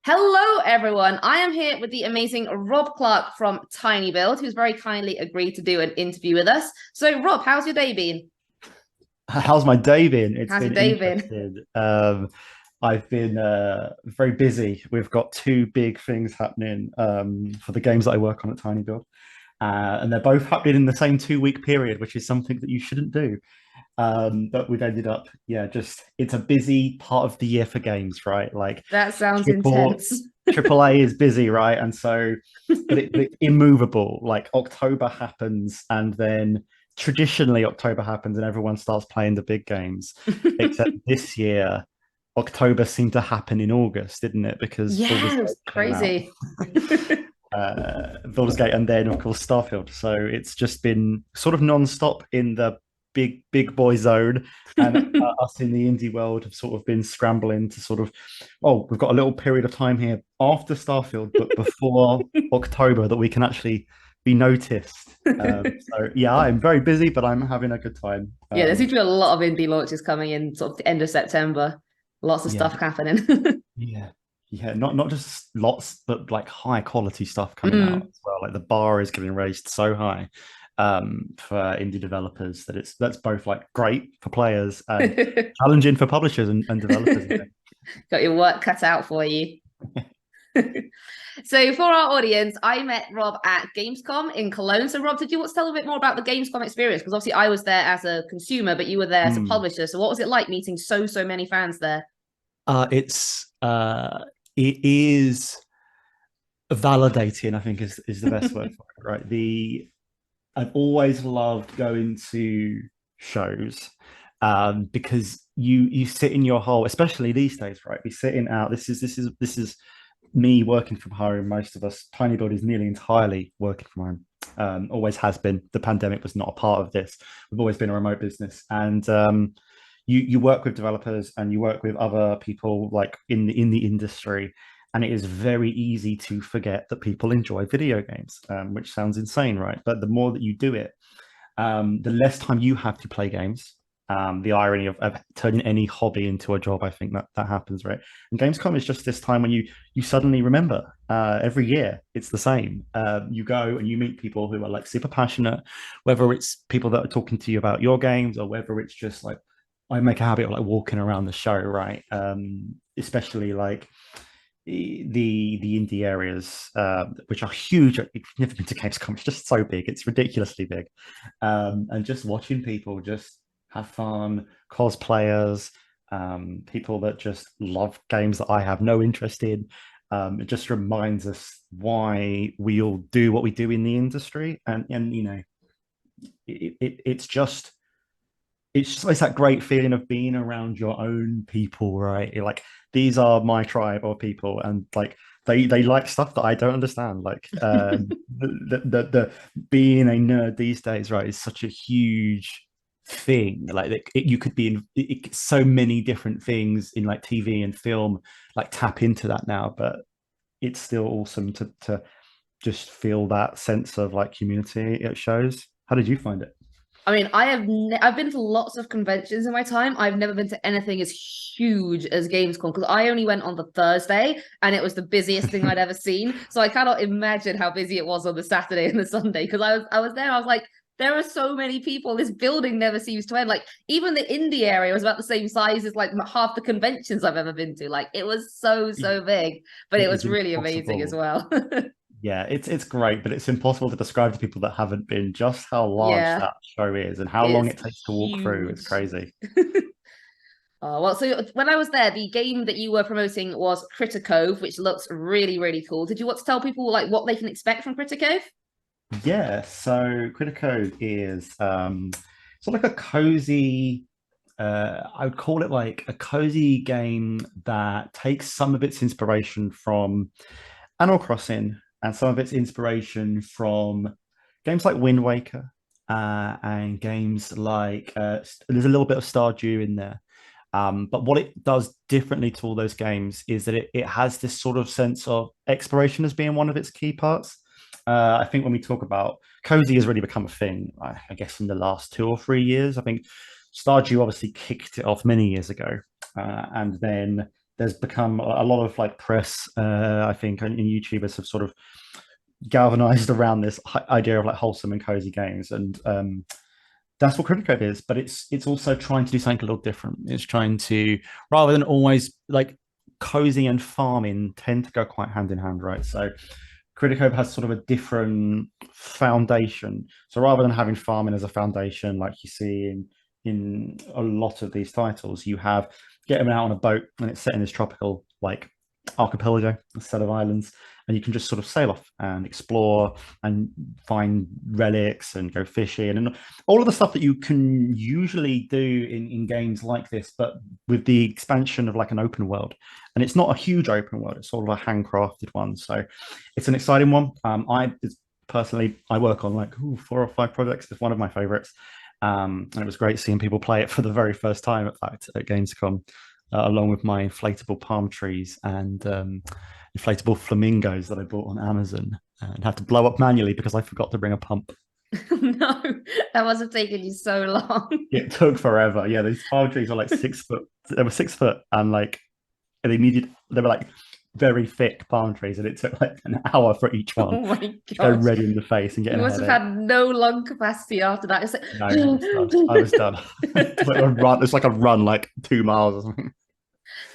Hello, everyone. I am here with the amazing Rob Clarke from tinyBuild, who's very kindly agreed to do an interview with us. So, Rob, how's your day been? How's my day been? It's How's your been day been? interesting. I've been very busy. We've got two big things happening for the games that I work on at tinyBuild. And they're both happening in the same 2 week period, which is something that you shouldn't do. But we've ended up, yeah, just it's a busy part of the year for games, right? Like That sounds triple intense. triple A is busy, right? And so, but it's immovable. Like October happens, and then traditionally October happens, and everyone starts playing the big games. Except this year, October seemed to happen in August, didn't it? Because Baldur's Yeah, it Gate was came out, crazy. Baldur's Gate, and then of course Starfield. So it's just been sort of non-stop in the big boy zone, and us in the indie world have sort of been scrambling to sort of, oh, we've got a little period of time here after Starfield, but before October that we can actually be noticed. So yeah, I'm very busy, but I'm having a good time. Yeah, there seems to be a lot of indie launches coming in sort of the end of September. Lots of Yeah, stuff happening. yeah, yeah. Not just lots, but like high quality stuff coming out Mm. as well. Like the bar is getting raised so high for indie developers that that's both like great for players and challenging for publishers and developers. Got your work cut out for you. So, for our audience, I met Rob at Gamescom in Cologne. So, Rob, did you want to tell a bit more about the Gamescom experience? Because obviously, I was there as a consumer, but you were there as a Mm. publisher. So, what was it like meeting so many fans there? It's it is validating, I think is the best word for it, right? The I've always loved going to shows because you sit in your hole, especially these days, right? Be sitting out. This is me working from home. Most of us, tinyBuild is nearly entirely working from home. Always has been. The pandemic was not a part of this. We've always been a remote business, and you work with developers and you work with other people like in the industry, and it is very easy to forget that people enjoy video games, which sounds insane, right? But the more that you do it, the less time you have to play games. The irony of turning any hobby into a job, I think that happens, right? And Gamescom is just this time when you suddenly remember every year it's the same. You go and you meet people who are like super passionate, whether it's people that are talking to you about your games or whether it's just like I make a habit of like walking around the show, right? Especially like the indie areas, which are huge. If you've never been to Gamescom, it's just so big. It's ridiculously big, and just watching people just have fun, cosplayers, people that just love games that I have no interest in. It just reminds us why we all do what we do in the industry, and it's just it's that great feeling of being around your own people, right? You're like, these are my tribe of people, and like they like stuff that I don't understand. Like the being a nerd these days, right, is such a huge thing. Like you could be in so many different things in like TV and film, like tap into that now, but it's still awesome to just feel that sense of like community it shows. How did you find it? I mean, I've been to lots of conventions in my time. I've never been to anything as huge as Gamescom because I only went on the Thursday and it was the busiest thing I'd ever seen. So I cannot imagine how busy it was on the Saturday and the Sunday because I was there. I was like, there are so many people. This building never seems to end. Like even the indie area was about the same size as like half the conventions I've ever been to. Like it was so It big, but it was is really amazing as impossible. well. Yeah, it's great, but it's impossible to describe to people that haven't been just how large Yeah, that show is and how long it's it takes to walk through. It's huge. crazy. Oh, well, so when I was there, the game that you were promoting was Cove, which looks really cool. Did you want to tell people like what they can expect from Cove? Yeah, so Critico is sort of like a cozy, I would call it like a cozy game that takes some of its inspiration from Animal Crossing and some of its inspiration from games like Wind Waker and games like there's a little bit of Stardew in there. But what it does differently to all those games is that it has this sort of sense of exploration as being one of its key parts. I think when we talk about cozy has really become a thing, I guess, in the last 2 or 3 years. I think Stardew obviously kicked it off many years ago. And then there's become a lot of like press, I think, and YouTubers have sort of galvanized around this idea of like wholesome and cozy games, and that's what Critical is. But it's also trying to do something a little different. It's trying to, rather than always like cozy and farming tend to go quite hand in hand, right? So Critical has sort of a different foundation. So rather than having farming as a foundation, like you see in a lot of these titles, you have get them out on a boat and it's set in this tropical like archipelago, a set of islands, and you can just sort of sail off and explore and find relics and go fishing and all of the stuff that you can usually do in games like this, but with the expansion of like an open world. And it's not a huge open world; it's sort of a handcrafted one. So it's an exciting one. Personally, I work on like 4 or 5 projects. It's one of my favorites. And it was great seeing people play it for the very first time, in fact, at Gamescom, along with my inflatable palm trees and inflatable flamingos that I bought on Amazon and had to blow up manually because I forgot to bring a pump. No, that must have taken you so long. It took forever. Yeah, these palm trees were like 6 foot. They were 6 foot, and like they were like very thick palm trees, and it took like an hour for each one. Oh my To go gosh. red in the face and get You a must have headache. had no lung capacity after that. It's like, No, I was done. It's like a run. It's like a run, like 2 miles or something.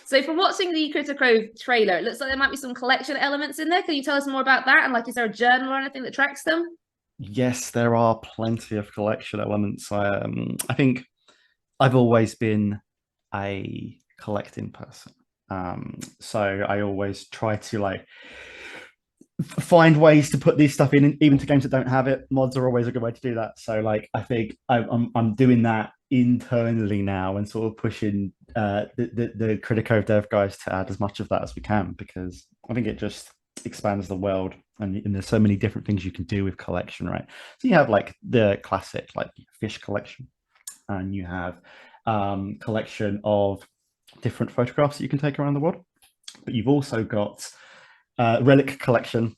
So from watching the Critter Cove trailer, it looks like there might be some collection elements in there. Can you tell us more about that? And like, is there a journal or anything that tracks them? Yes, there are plenty of collection elements. I think I've always been a collecting person. So I always try to like find ways to put this stuff in, even to games that don't have it. Mods are always a good way to do that. So like I think I'm doing that internally now and sort of pushing the Critico dev guys to add as much of that as we can, because I think it just expands the world, and there's so many different things you can do with collection, right? So you have like the classic like fish collection, and you have collection of different photographs that you can take around the world, but you've also got relic collection,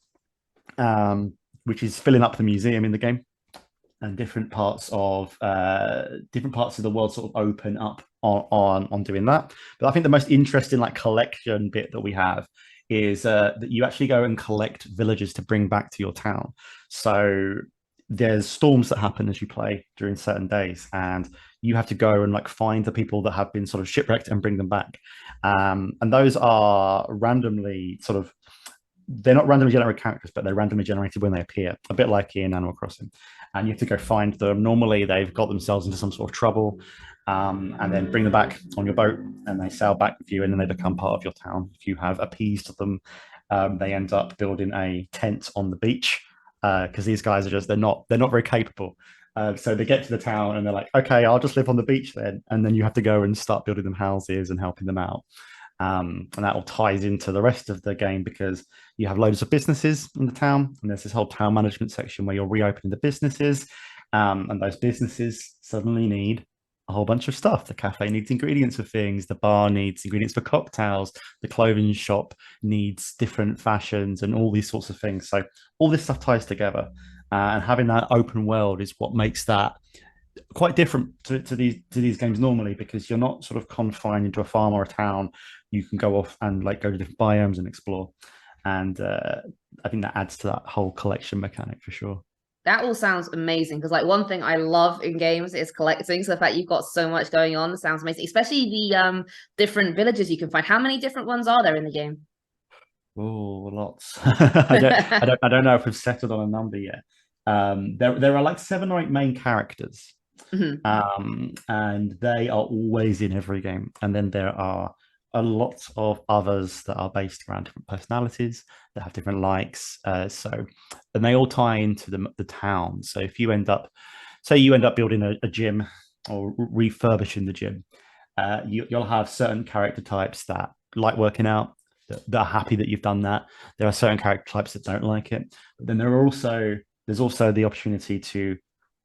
which is filling up the museum in the game, and different parts of the world sort of open up on doing that. But I think the most interesting like collection bit that we have is that you actually go and collect villagers to bring back to your town. So there's storms that happen as you play during certain days, and you have to go and like find the people that have been sort of shipwrecked and bring them back. And those are randomly sort of, they're not randomly generated characters, but they're randomly generated when they appear, a bit like in Animal Crossing. And you have to go find them. Normally, they've got themselves into some sort of trouble, and then bring them back on your boat, and they sail back with you, and then they become part of your town. If you have appeased them, they end up building a tent on the beach, because these guys are just they're not very capable. So they get to the town and they're like, okay, I'll just live on the beach then. And then you have to go and start building them houses and helping them out. And that all ties into the rest of the game, because you have loads of businesses in the town, and there's this whole town management section where you're reopening the businesses, and those businesses suddenly need a whole bunch of stuff. The cafe needs ingredients for things, the bar needs ingredients for cocktails, the clothing shop needs different fashions, and all these sorts of things. So all this stuff ties together, and having that open world is what makes that quite different to these games normally, because you're not sort of confined into a farm or a town. You can go off and like go to different biomes and explore, and I think that adds to that whole collection mechanic for sure. That all sounds amazing, because like one thing I love in games is collecting. So the fact you've got so much going on sounds amazing, especially the different villages you can find. How many different ones are there in the game? Oh, lots. I don't know if we've settled on a number yet. There are like 7 or 8 main characters, Mhm. and they are always in every game. And then there are a lot of others that are based around different personalities that have different likes. And they all tie into the town. So if you say you end up building a gym or refurbishing the gym, you'll have certain character types that like working out, that are happy that you've done that. There are certain character types that don't like it. But then there's also the opportunity to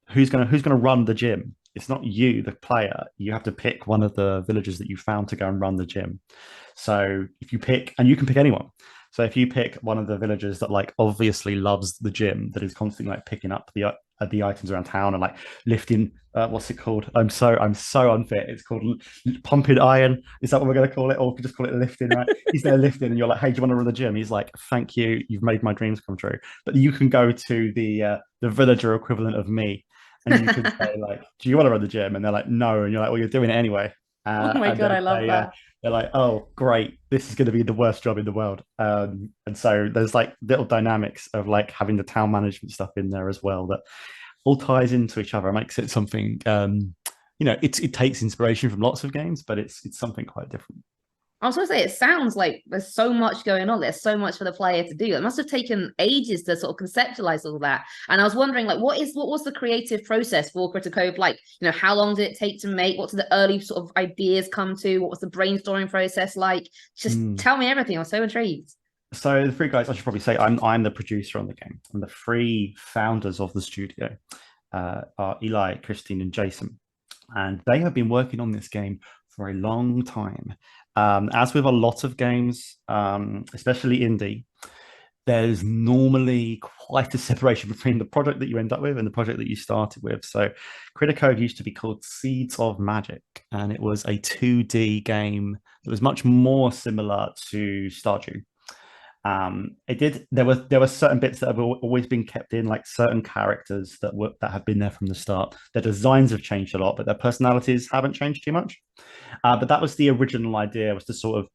who's gonna run the gym. It's not you, the player. You have to pick one of the villagers that you found to go and run the gym. So if you pick, and you can pick anyone. So if you pick one of the villagers that like obviously loves the gym, that is constantly like picking up the items around town and like lifting. What's it called? I'm so unfit. It's called pumping iron. Is that what we're going to call it, or we could just call it lifting? Right? He's there lifting, and you're like, "Hey, do you want to run the gym?" He's like, "Thank you. You've made my dreams come true." But you can go to the villager equivalent of me, and you can say like, "Do you want to run the gym?" And they're like, "No," and you're like, "Well, you're doing it anyway." Oh my And God, then I love that. they're like, "Oh, great! This is going to be the worst job in the world." And so there's like little dynamics of like having the town management stuff in there as well that all ties into each other. It makes it something. It takes inspiration from lots of games, but it's something quite different. I was going to say, it sounds like there's so much going on. There's so much for the player to do. It must have taken ages to sort of conceptualize all that. And I was wondering, like, what was the creative process for Critter Cove like? How long did it take to make? What did the early sort of ideas come to? What was the brainstorming process like? Just tell me everything. I'm so intrigued. So the three guys, I should probably say, I'm the producer on the game, and the three founders of the studio are Eli, Christine, and Jason, and they have been working on this game for a long time. As with a lot of games, especially indie, there's normally quite a separation between the project that you end up with and the project that you started with. So Critter Code used to be called Seeds of Magic, and it was a 2D game that was much more similar to Stardew. There were certain bits that have always been kept in, like certain characters that have been there from the start. Their designs have changed a lot, but their personalities haven't changed too much. But that was the original idea, was to sort of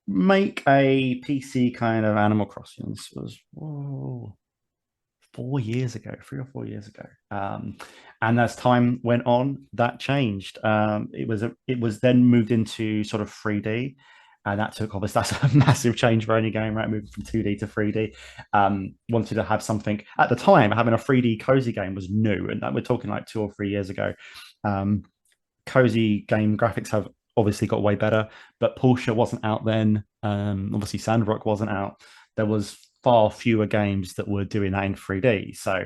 make a PC kind of Animal Crossing. This was 4 years ago, 3 or 4 years ago. And as time went on, that changed. It was then moved into sort of 3D, and that took, obviously, that's a massive change for any game, right? Moving from 2D to 3D. Wanted to have something at the time. Having a 3D cozy game was new, and we're talking like 2 or 3 years ago. Cozy game graphics have obviously got way better, but Porsche wasn't out then. Obviously, Sandrock wasn't out. There was far fewer games that were doing that in 3D. So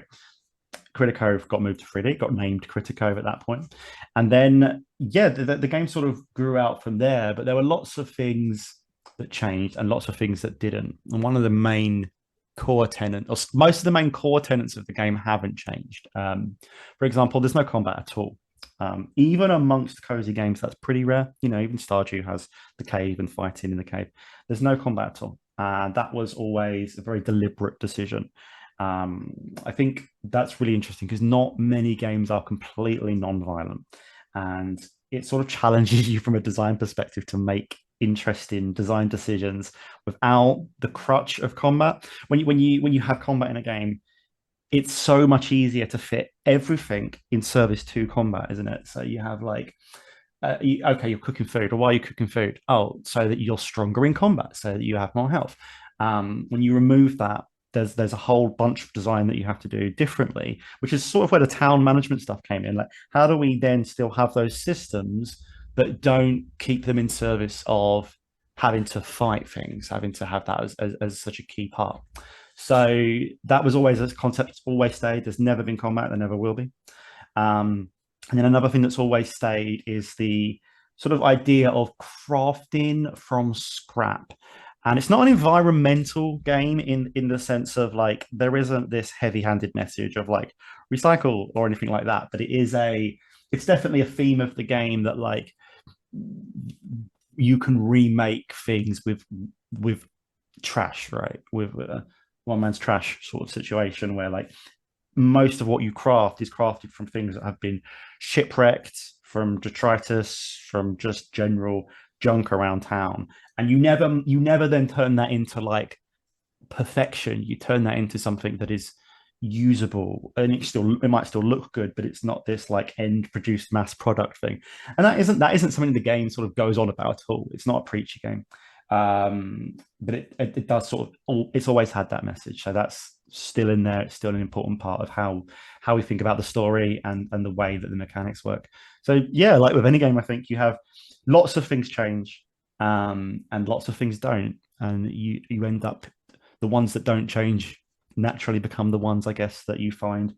Critter Cove got moved to 3D, got named Critter Cove at that point. And then, yeah, the game sort of grew out from there, but there were lots of things that changed and lots of things that didn't. And one of the main core tenants, or most of the main core tenants of the game haven't changed. For example, there's no combat at all. Even amongst cozy games, that's pretty rare. Even Stardew has the cave and fighting in the cave. There's no combat at all. That was always a very deliberate decision. I think that's really interesting because not many games are completely non-violent, and it sort of challenges you from a design perspective to make interesting design decisions without the crutch of combat. When you have combat in a game, it's so much easier to fit everything in service to combat, isn't it? So you have like, you're cooking food. Or why are you cooking food? Oh, so that you're stronger in combat, so that you have more health. When you remove that, there's a whole bunch of design that you have to do differently, which is sort of where the town management stuff came in. Like, how do we then still have those systems but don't keep them in service of having to fight things, having to have that as such a key part? So that was always a concept that's always stayed. There's never been combat, there never will be. And then another thing that's always stayed is the sort of idea of crafting from scrap. And it's not an environmental game in the sense of like there isn't this heavy-handed message of like recycle or anything like that, but it's definitely a theme of the game that like you can remake things with trash, right? With one man's trash sort of situation where like most of what you craft is crafted from things that have been shipwrecked, from detritus, from just general junk around town. And you never then turn that into like perfection. You turn that into something that is usable, and it might still look good, but it's not this like end produced mass product thing. And that isn't something the game sort of goes on about at all. It's not a preachy game. But it does sort of, it's always had that message, so that's still in there. It's still an important part of how we think about the story and the way that the mechanics work. So yeah, like with any game, I think you have lots of things change, and lots of things don't, and you end up, the ones that don't change naturally become the ones, I guess, that you find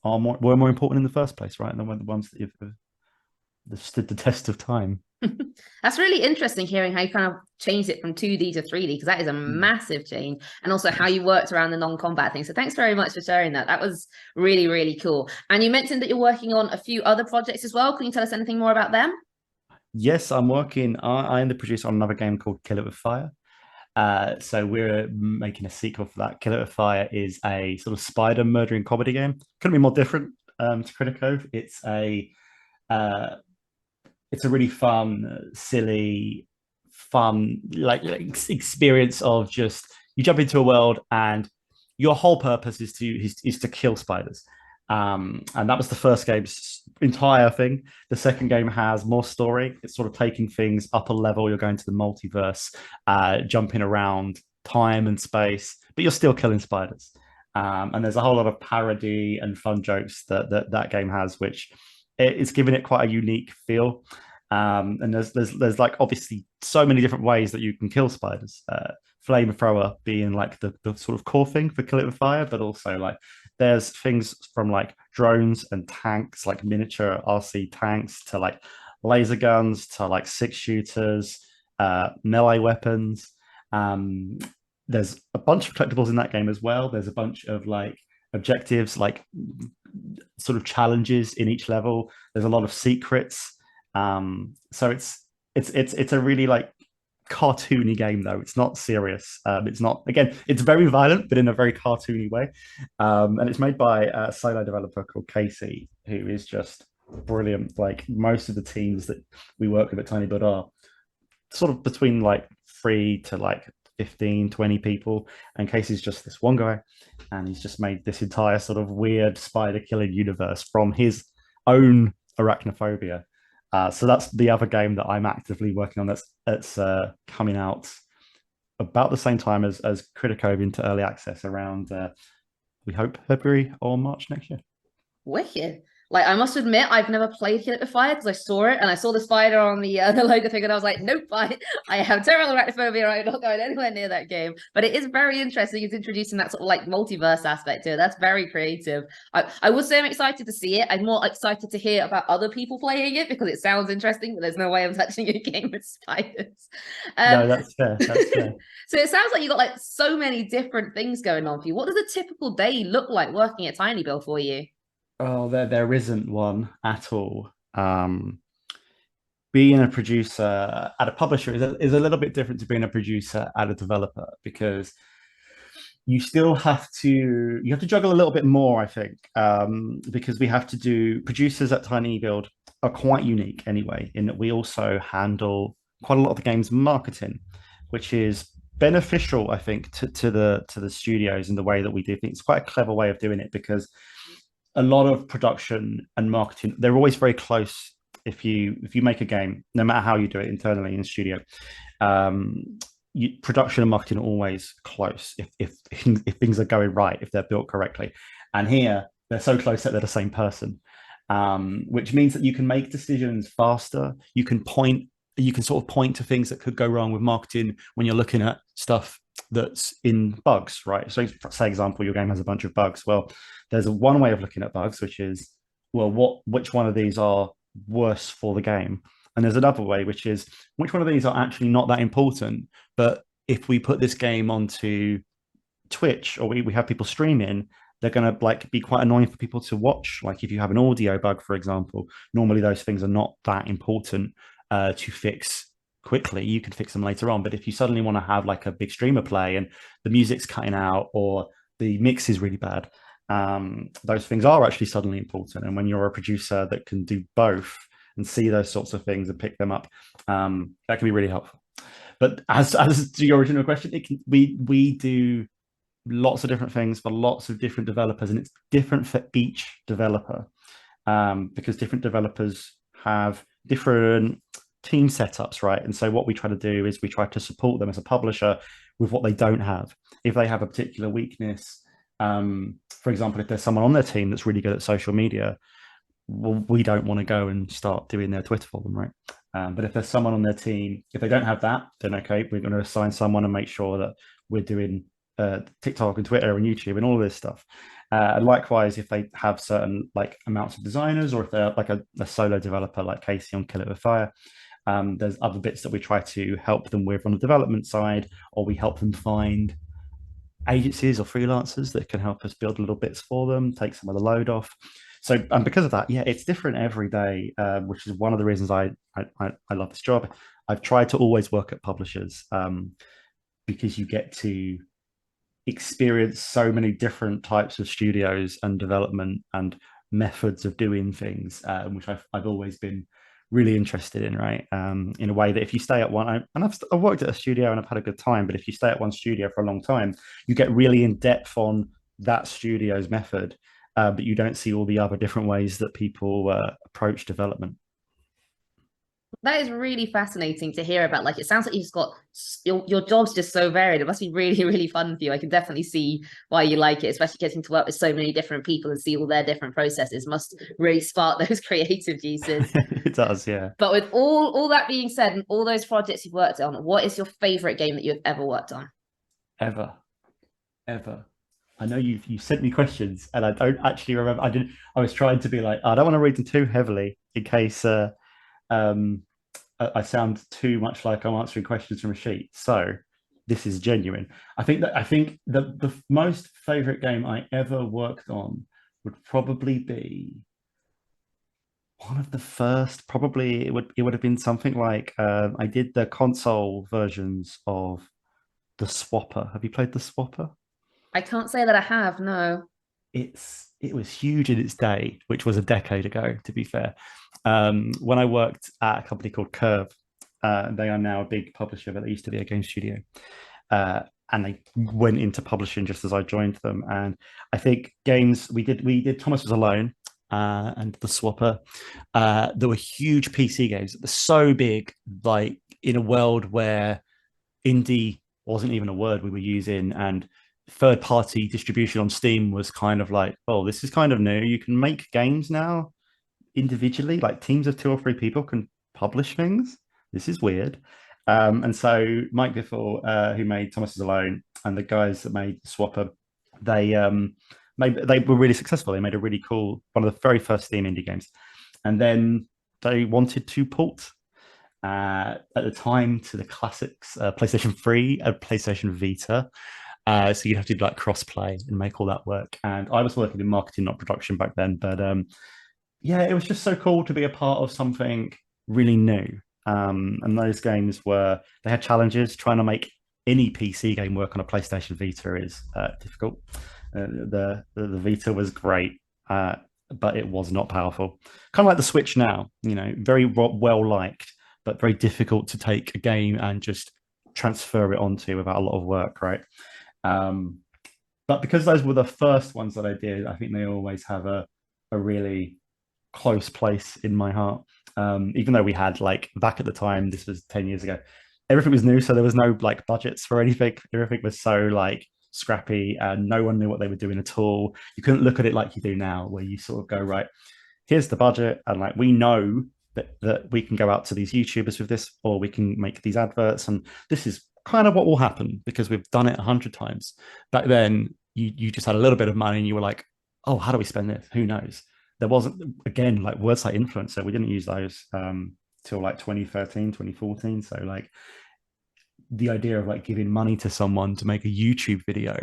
were more important in the first place, right? And the ones that you've stood the test of time. That's really interesting hearing how you kind of changed it from 2D to 3D, because that is a Mm. massive change, and also how Yes. you worked around the non-combat thing. So thanks very much for sharing that. That was really, really cool. And you mentioned that you're working on a few other projects as well. Can you tell us anything more about them? Yes, I'm working. I am the producer on another game called Kill It With Fire. So we're making a sequel for that. Kill It With Fire is a sort of spider murdering comedy game. Couldn't be more different to Critic Cove. Uh, it's a really fun, silly, fun like experience of just you jump into a world and your whole purpose is to kill spiders. And that was the first game's entire thing. The second game has more story. It's sort of taking things up a level. You're going to the multiverse, jumping around time and space, but you're still killing spiders. And there's a whole lot of parody and fun jokes that game has, which it's given it quite a unique feel. And there's like obviously so many different ways that you can kill spiders. Flamethrower being like the sort of core thing for Kill It With Fire, but also like there's things from like drones and tanks, like miniature RC tanks, to like laser guns, to like six shooters, melee weapons. Um, there's a bunch of collectibles in that game as well. There's a bunch of like objectives, like sort of challenges in each level. There's a lot of secrets. So it's a really like cartoony game though. It's not serious. It's not again. It's very violent, but in a very cartoony way. And it's made by a solo developer called Casey, who is just brilliant. Like most of the teams that we work with at tinyBuild are sort of between like 3 to like 15, 20 people. And Casey's just this one guy. And he's just made this entire sort of weird spider killing universe from his own arachnophobia. So that's the other game that I'm actively working on that's coming out about the same time as Critic Cove into early access around, we hope, February or March next year. Wicked. Like, I must admit, I've never played Kill It With Fire because I saw it and I saw the spider on the logo thing, and I was like, nope, I have terrible arachnophobia. I'm not going anywhere near that game. But it is very interesting. It's introducing that sort of like multiverse aspect to it. That's very creative. I would say I'm excited to see it. I'm more excited to hear about other people playing it because it sounds interesting, but there's no way I'm touching a game with spiders. No, that's fair. That's fair. So it sounds like you got like so many different things going on for you. What does a typical day look like working at tinyBuild for you? Oh, there isn't one at all. Being a producer at a publisher is a little bit different to being a producer at a developer, because you have to juggle a little bit more, I think, because we have to do producers at tinyBuild are quite unique anyway, in that we also handle quite a lot of the game's marketing, which is beneficial, I think, to the studios in the way that we do things. It's quite a clever way of doing it, because a lot of production and marketing, they're always very close. If you make a game, no matter how you do it internally in the studio, production and marketing are always close if things are going right, if they're built correctly. And here they're so close that they're the same person, which means that you can make decisions faster. You can sort of point to things that could go wrong with marketing when you're looking at stuff that's in bugs, right? So, say example, your game has a bunch of bugs. Well, there's one way of looking at bugs, which is, well, which one of these are worse for the game? And there's another way, which is, which one of these are actually not that important, but if we put this game onto Twitch, or we have people streaming, they're going to like be quite annoying for people to watch. Like if you have an audio bug, for example, normally those things are not that important to fix quickly. You can fix them later on. But if you suddenly want to have like a big streamer play and the music's cutting out or the mix is really bad, those things are actually suddenly important. And when you're a producer that can do both and see those sorts of things and pick them up, that can be really helpful. But as to your original question, we do lots of different things for lots of different developers, and it's different for each developer, because different developers have different team setups, right? And so what we try to do is we try to support them as a publisher with what they don't have. If they have a particular weakness, for example, if there's someone on their team that's really good at social media, well, we don't want to go and start doing their Twitter for them, right? But if there's someone on their team, if they don't have that, then okay, we're going to assign someone and make sure that we're doing TikTok and Twitter and YouTube and all of this stuff. Likewise, if they have certain like amounts of designers, or if they're like a solo developer like Casey on Kill It With Fire, there's other bits that we try to help them with on the development side, or we help them find agencies or freelancers that can help us build little bits for them, take some of the load off. So, and because of that, yeah, it's different every day, which is one of the reasons I love this job. I've tried to always work at publishers, because you get to experience so many different types of studios and development and methods of doing things, which I've always been really interested in, right? In a way that if you stay at one, I've worked at a studio and I've had a good time, but if you stay at one studio for a long time, you get really in depth on that studio's method, but you don't see all the other different ways that people approach development. That is really fascinating to hear about. Like, it sounds like you've got your job's just so varied. It must be really, really fun for you. I can definitely see why you like it, especially getting to work with so many different people and see all their different processes must really spark those creative juices. It does, yeah. But with all that being said, and all those projects you've worked on, what is your favorite game that you've ever worked on? Ever, ever. I know you sent me questions, and I don't actually remember. I didn't. I was trying to be like, I don't want to read them too heavily in case um, I sound too much like I'm answering questions from a sheet. So this is genuine. I think the most favorite game I ever worked on would probably be one of the first. Probably it would have been something like I did the console versions of the Swapper. Have you played the Swapper? I can't say that I have, no. It was huge in its day, which was a decade ago, to be fair. When I worked at a company called Cove, they are now a big publisher, but they used to be a game studio. And they went into publishing just as I joined them. And I think games we did Thomas Was Alone, and the Swapper. There were huge PC games that were so big, like in a world where indie wasn't even a word we were using, and third party distribution on Steam was kind of like, oh, this is kind of new. You can make games now individually, like teams of two or three people can publish things. This is weird. And so Mike Biffle, who made Thomas Is Alone, and the guys that made Swapper, they were really successful. They made a really cool, one of the very first Steam indie games. And then they wanted to port at the time to the classics, PlayStation 3 and PlayStation Vita. So you'd have to do like cross play and make all that work. And I was working in marketing, not production back then. But yeah, it was just so cool to be a part of something really new. And those games they had challenges. Trying to make any PC game work on a PlayStation Vita is difficult. The Vita was great, but it was not powerful. Kind of like the Switch now, very well liked, but very difficult to take a game and just transfer it onto without a lot of work, right? But because those were the first ones that I did, I think they always have a really close place in my heart. Even though we had, like, back at the time, this was 10 years ago, everything was new, so there was no like budgets for anything. Everything was so like scrappy, and no one knew what they were doing at all. You couldn't look at it like you do now, where you sort of go, right, here's the budget, and like we know that we can go out to these YouTubers with this, or we can make these adverts, and this is kind of what will happen because we've done it 100 times. Back then, you just had a little bit of money and you were like, oh, how do we spend this? Who knows? There wasn't, again, like words like influencer. We didn't use those till like 2013, 2014. So like the idea of like giving money to someone to make a YouTube video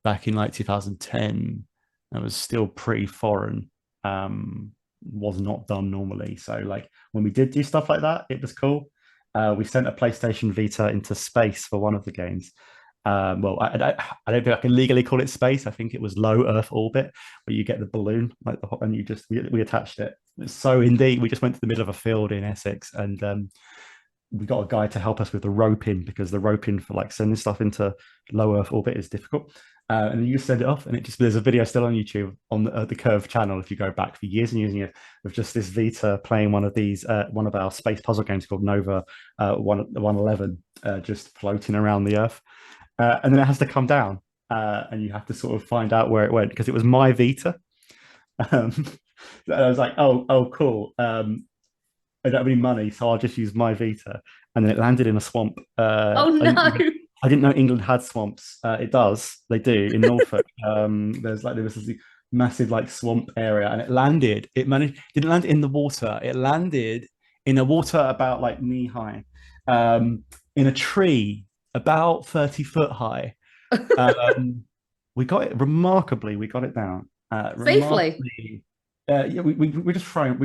back in like 2010, that was still pretty foreign. Was not done normally. So like when we did do stuff like that, it was cool. We sent a PlayStation Vita into space for one of the games. Well, I don't think I can legally call it space. I think it was low Earth orbit, where you get the balloon, like and we attached it. It's so indie. We just went to the middle of a field in Essex, and we got a guy to help us with the roping, because the roping for like sending stuff into low Earth orbit is difficult. And you just send it off, and there's a video still on YouTube on the Curve channel, if you go back for years and years and years, of just this Vita playing one of our space puzzle games called Nova 111, just floating around the Earth. And then it has to come down, and you have to sort of find out where it went, because it was my Vita. And I was like, oh, cool. I don't have any money, so I'll just use my Vita. And then it landed in a swamp. Oh no. I didn't know England had swamps. It does. They do in Norfolk. There was this massive like swamp area, and it managed didn't land in the water. It landed in a water about like knee high, um, in a tree about 30 foot high. Um, we got it remarkably. We got it down. Safely. Remarkably. Yeah, we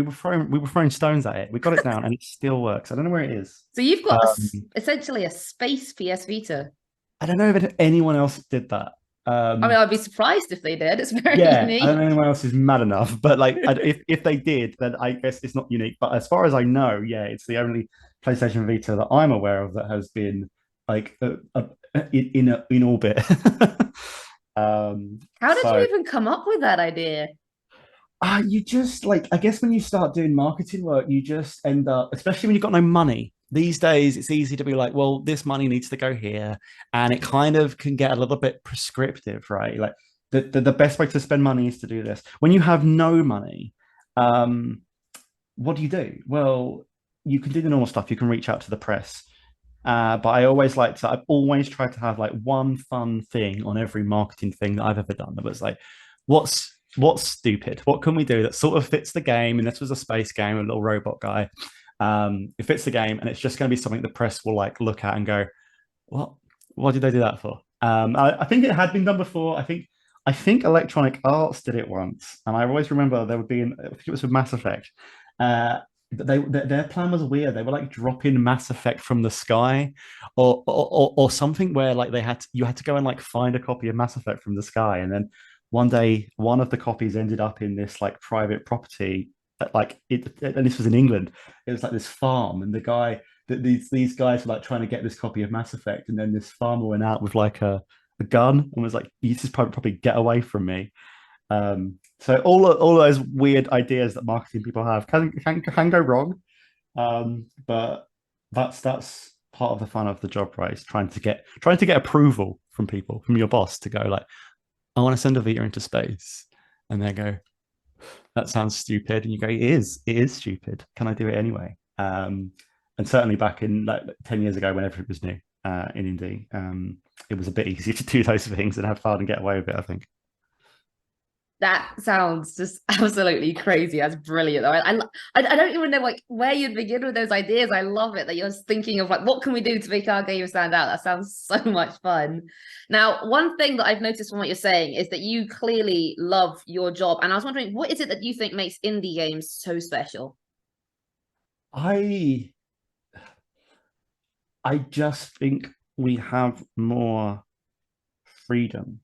were throwing stones at it. We got it down, and it still works. I don't know where it is. So you've got Um, essentially a space PS Vita. I don't know if anyone else did that. I mean, Um, I'd be surprised if they did. It's very yeah, I don't know unique. anyone else is mad enough, but like, if they did, then I guess it's not unique. But as far as I know, yeah, it's the only PlayStation Vita that I'm aware of that has been like in orbit. How did you So even come up with that idea? you just like, I guess when you start doing marketing work, you just end up, especially when you've got no money. These days, it's easy to be like, well, this money needs to go here, and it kind of can get a little bit prescriptive, right? Like the best way to spend money is to do this. When you have no money, um, what do you do? Well, you can do the normal stuff. You can reach out to the press. But I've always tried to have like one fun thing on every marketing thing that I've ever done. That was like, what's stupid? What can we do that sort of fits the game? And this was a space game, a little robot guy. It fits the game, and it's just going to be something the press will like look at and go, what? What did they do that for? I think it had been done before. I think Electronic Arts did it once, and I always remember there would be, I think it was with Mass Effect. Uh, their plan was weird. They were like dropping Mass Effect from the sky, or something where like you had to go and like find a copy of Mass Effect from the sky, and then one day one of the copies ended up in this like private property, and this was in England. It was like this farm, and the guy that these guys were like trying to get this copy of Mass Effect, and then this farmer went out with like a gun and was like, "You just probably get away from me." So all those weird ideas that marketing people have can go wrong. But that's part of the fun of the job, right? Is trying to get approval from people, from your boss, to go like, I want to send a Vita into space, and they go, that sounds stupid, and you go, it is stupid. Can I do it anyway? And certainly back in like 10 years ago, whenever it was new in indie, it was a bit easier to do those things and have fun and get away with it, I think. That sounds just absolutely crazy. That's brilliant. Though. I don't even know like where you'd begin with those ideas. I love it that you're thinking of like what can we do to make our game stand out. That sounds so much fun. Now, one thing that I've noticed from what you're saying is that you clearly love your job, and I was wondering what is it that you think makes indie games so special? I I just think we have more freedom.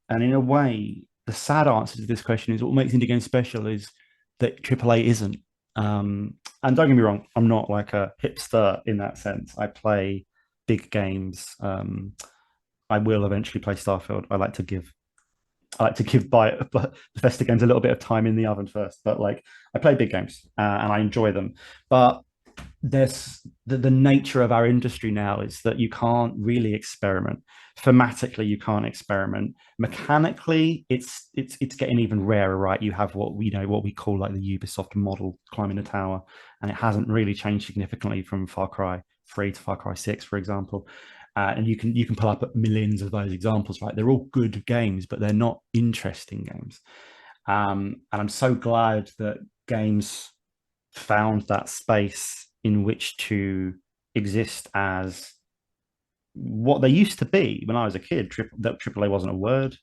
And in a way, the sad answer to this question is what makes indie games special is that AAA isn't. And don't get me wrong, I'm not like a hipster in that sense. I play big games. I will eventually play Starfield. I like to give Bethesda games a little bit of time in the oven first, but like I play big games and I enjoy them. But there's the nature of our industry now is that you can't really experiment. Thematically, you can't experiment. Mechanically, it's getting even rarer, right? You have what we call like the Ubisoft model, climbing a tower, and it hasn't really changed significantly from Far Cry 3 to Far Cry 6, for example. And you can pull up millions of those examples, right? They're all good games, but they're not interesting games. And I'm so glad that games found that space in which to exist as what they used to be when I was a kid. That AAA wasn't a word.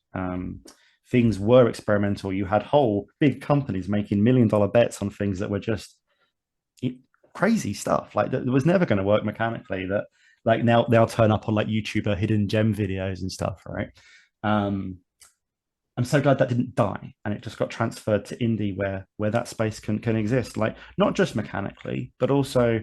Things were experimental. You had whole big companies making $1 million bets on things that were just crazy stuff. Like that was never going to work mechanically. That like now they'll turn up on like YouTuber hidden gem videos and stuff, right? Um, I'm so glad that didn't die and it just got transferred to indie where that space can exist. Like not just mechanically, but also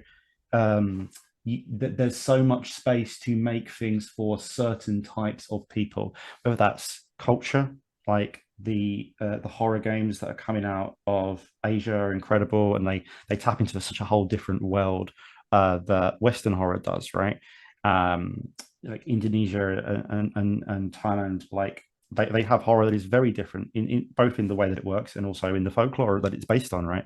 there's so much space to make things for certain types of people, whether that's culture, like the horror games that are coming out of Asia are incredible, and they tap into such a whole different world that Western horror does, right? Um, like Indonesia and Thailand, like they have horror that is very different in both in the way that it works and also in the folklore that it's based on, right?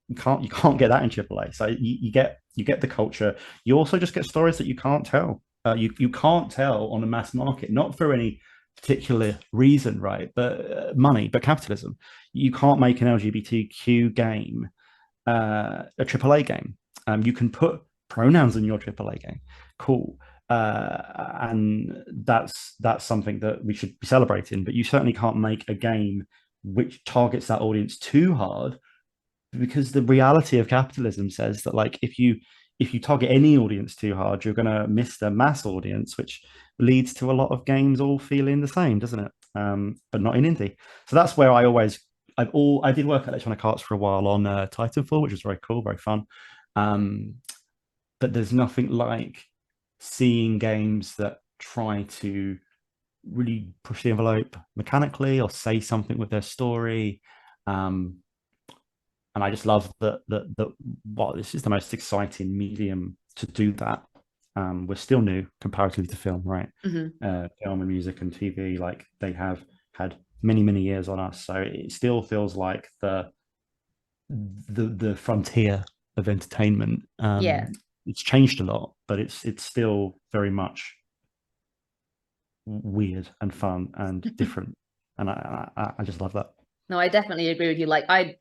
You can't get that in AAA. So you get the culture. You also just get stories that you can't tell You can't tell on a mass market, not for any particular reason, right? But money, but capitalism. You can't make an LGBTQ game a AAA game. You can put pronouns in your AAA game. Cool. And that's something that we should be celebrating. But you certainly can't make a game which targets that audience too hard, because the reality of capitalism says that, like, if you target any audience too hard, you're going to miss the mass audience, which leads to a lot of games all feeling the same, doesn't it? But not in indie. So that's where I did work at Electronic Arts for a while on Titanfall, which was very cool, very fun. Um, but there's nothing like seeing games that try to really push the envelope mechanically or say something with their story. Um, and I just love that well, this is the most exciting medium to do that. We're still new comparatively to film, right? Film and music and TV, like, they have had many years on us, so it still feels like the frontier of entertainment. Yeah. It's changed a lot, but it's still very much weird and fun and different, and I just love that. No, I definitely agree with you. Like I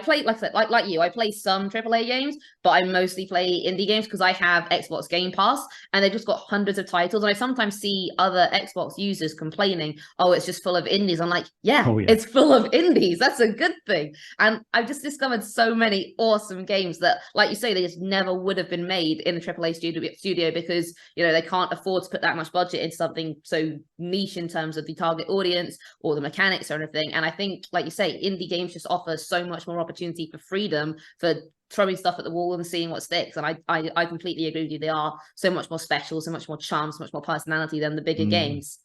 play, like I said, like you, I play some AAA games, but I mostly play indie games because I have Xbox Game Pass and they've just got hundreds of titles. And I sometimes see other Xbox users complaining, oh, it's just full of indies. I'm like, yeah, Oh, yeah. it's full of indies. That's a good thing. And I've just discovered so many awesome games that, like you say, they just never would have been made in a AAA studio because, you know, they can't afford to put that much budget into something so niche in terms of the target audience or the mechanics or anything. And I think, like you say, indie games just offer so much more opportunity for freedom, for throwing stuff at the wall and seeing what sticks. And I completely agree with you. They are so much more special, so much more charm, so much more personality than the bigger games.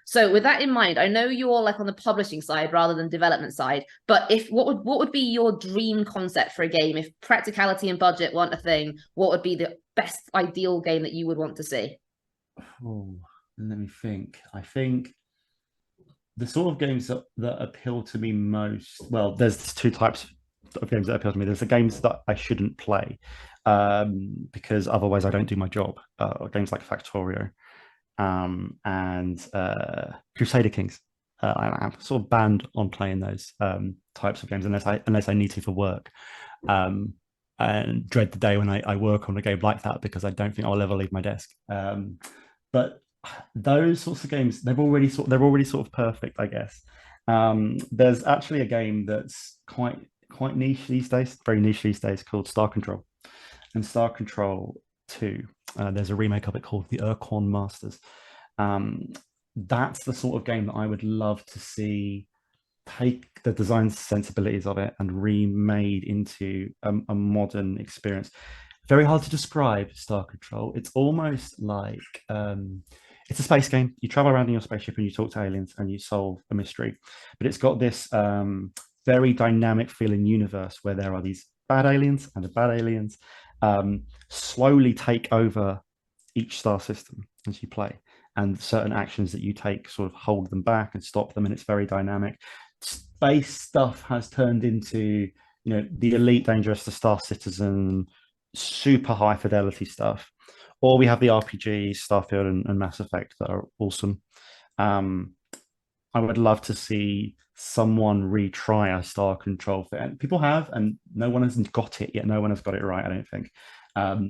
So with that in mind, I know you're like on the publishing side rather than development side, but if what would be your dream concept for a game? If practicality and budget weren't a thing, what would be the best ideal game that you would want to see? Oh, let me think. I think the sort of games that appeal to me most, well, there's two types of games that appeal to me. There's the games that I shouldn't play, because otherwise I don't do my job. Games like Factorio, and Crusader Kings. I'm sort of banned on playing those types of games unless I need to for work. And dread the day when I work on a game like that, because I don't think I'll ever leave my desk. But those sorts of games, they're already sort of perfect, I guess. There's actually a game that's quite niche these days, very niche these days, called Star Control. And Star Control 2, there's a remake of it called the Urquhart Masters. That's the sort of game that I would love to see take the design sensibilities of it and remade into a modern experience. Very hard to describe Star Control. It's almost like it's a space game. You travel around in your spaceship and you talk to aliens and you solve a mystery. But it's got this very dynamic feeling universe where there are these bad aliens, and the bad aliens slowly take over each star system as you play. And certain actions that you take sort of hold them back and stop them. And it's very dynamic. Space stuff has turned into, the Elite Dangerous, the Star Citizen, super high fidelity stuff. Or we have the RPGs, Starfield and Mass Effect, that are awesome. I would love to see someone retry a Star Control thing. And people have, and no one has got it yet. No one has got it right, I don't think.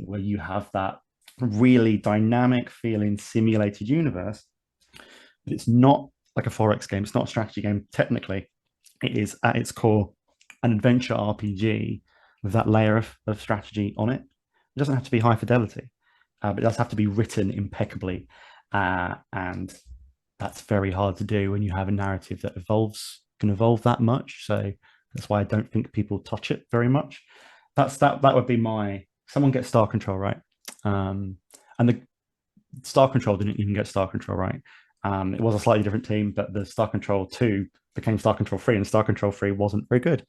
Where you have that really dynamic feeling simulated universe. But it's not like a Forex game. It's not a strategy game. Technically, it is at its core an adventure RPG with that layer of strategy on it. It doesn't have to be high fidelity, but it does have to be written impeccably. And that's very hard to do when you have a narrative that can evolve that much. So that's why I don't think people touch it very much. That would be someone gets Star Control right. And the Star Control didn't even get Star Control right. It was a slightly different team, but the Star Control 2 became Star Control 3, and Star Control 3 wasn't very good.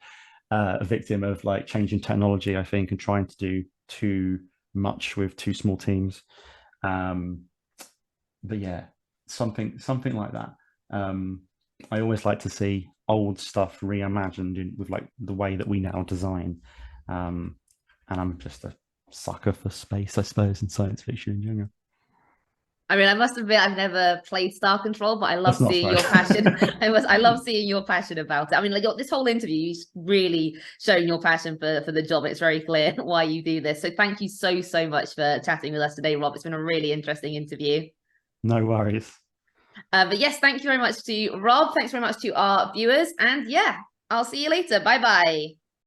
A victim of like changing technology, I think, and trying to do too much with two small teams. But yeah, something like that. I always like to see old stuff reimagined with like the way that we now design. And I'm just a sucker for space, I suppose, and science fiction in general. I mean, I must admit, I've never played Star Control, but I love That's not seeing fun. your passion. I love seeing your passion about it. I mean, like this whole interview, you've really shown your passion for the job. It's very clear why you do this. So thank you so much for chatting with us today, Rob. It's been a really interesting interview. No worries. But yes, thank you very much to Rob. Thanks very much to our viewers. And yeah, I'll see you later. Bye bye.